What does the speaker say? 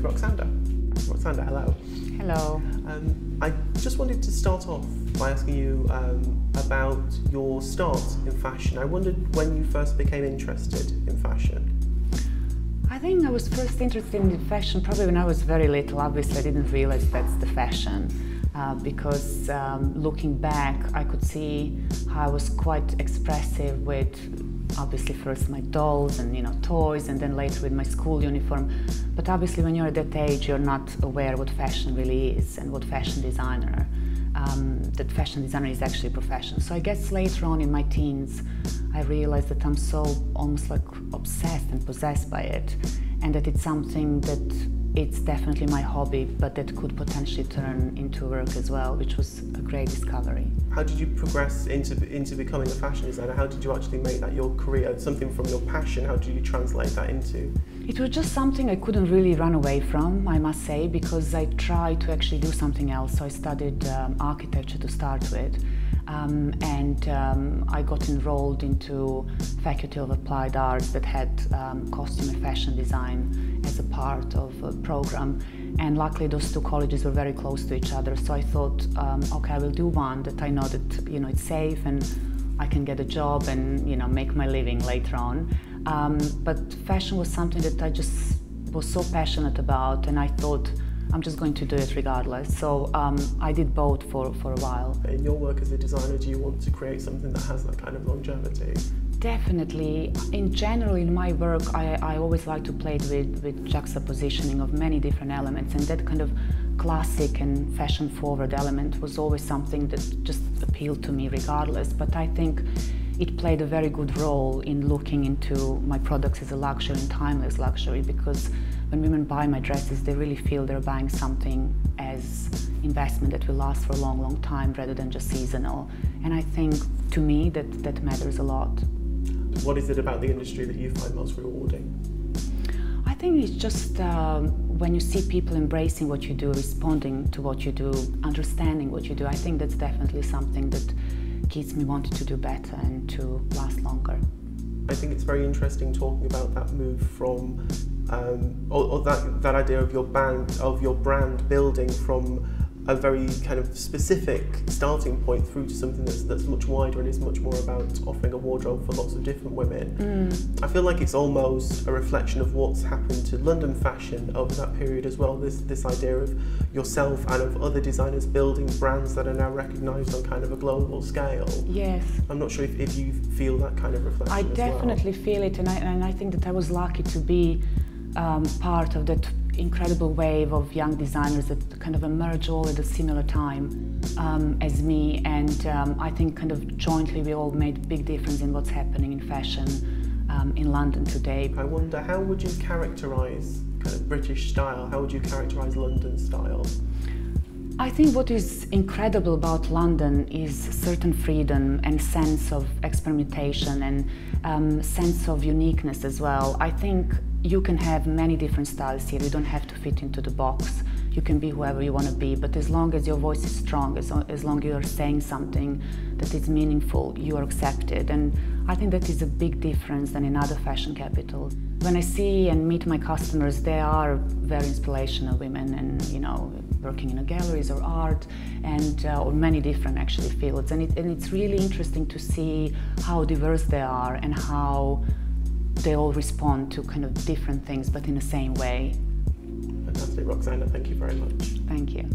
with Roksanda. Roksanda, hello. Hello. I just wanted to start off by asking you about your start in fashion. I wondered when you first became interested in fashion. I think I was first interested in fashion probably when I was very little. Obviously, I didn't realize that's the fashion because looking back, I could see how I was quite expressive with obviously first my dolls and toys, and then later with my school uniform. But obviously, when you're at that age, you're not aware what fashion really is and what fashion designer. That fashion designer is actually a profession. So I guess later on in my teens, I realized that I'm so almost like obsessed and possessed by it, and that it's something that it's definitely my hobby, but that could potentially turn into work as well, which was a great discovery. How did you progress into becoming a fashion designer? How did you actually make that your career? Something from your passion, how did you translate that into? It was just something I couldn't really run away from, I must say, because I tried to actually do something else. So I studied architecture to start with, and I got enrolled into Faculty of Applied Arts that had costume and fashion design as a part of a program. And luckily those two colleges were very close to each other. So I thought, okay, I will do one that I know that it's safe and I can get a job and make my living later on. But fashion was something that I just was so passionate about, and I thought I'm just going to do it regardless. So I did both for a while. In your work as a designer, do you want to create something that has that kind of longevity? Definitely. In general, in my work, I always like to play with juxtapositioning of many different elements, and that kind of classic and fashion-forward element was always something that just appealed to me regardless. But I think it played a very good role in looking into my products as a luxury and timeless luxury, because when women buy my dresses, they really feel they're buying something as investment that will last for a long, long time rather than just seasonal. And I think, to me, that matters a lot. What is it about the industry that you find most rewarding? I think it's just when you see people embracing what you do, responding to what you do, understanding what you do. I think that's definitely something that keeps me wanting to do better and to last longer. I think it's very interesting talking about that move from, or that idea of your brand building from a very kind of specific starting point through to something that's much wider and is much more about offering a wardrobe for lots of different women. I feel like it's almost a reflection of what's happened to London fashion over that period as well, this idea of yourself and of other designers building brands that are now recognised on kind of a global scale. Yes. I'm not sure if you feel that kind of reflection I definitely feel it, and I think that I was lucky to be part of that incredible wave of young designers that kind of emerged all at a similar time as me, and I think kind of jointly we all made a big difference in what's happening in fashion in London today. I wonder, how would you characterise kind of British style? How would you characterise London style? I think what is incredible about London is certain freedom and sense of experimentation and sense of uniqueness as well. I think you can have many different styles here. You don't have to fit into the box. You can be whoever you want to be, but as long as your voice is strong, as long as you are saying something that is meaningful, you are accepted. And I think that is a big difference than in other fashion capitals. When I see and meet my customers, they are very inspirational women, and working in galleries or art, and or many different actually fields. And it's really interesting to see how diverse they are and how they all respond to kind of different things, but in the same way. Fantastic, Roksanda. Thank you very much. Thank you.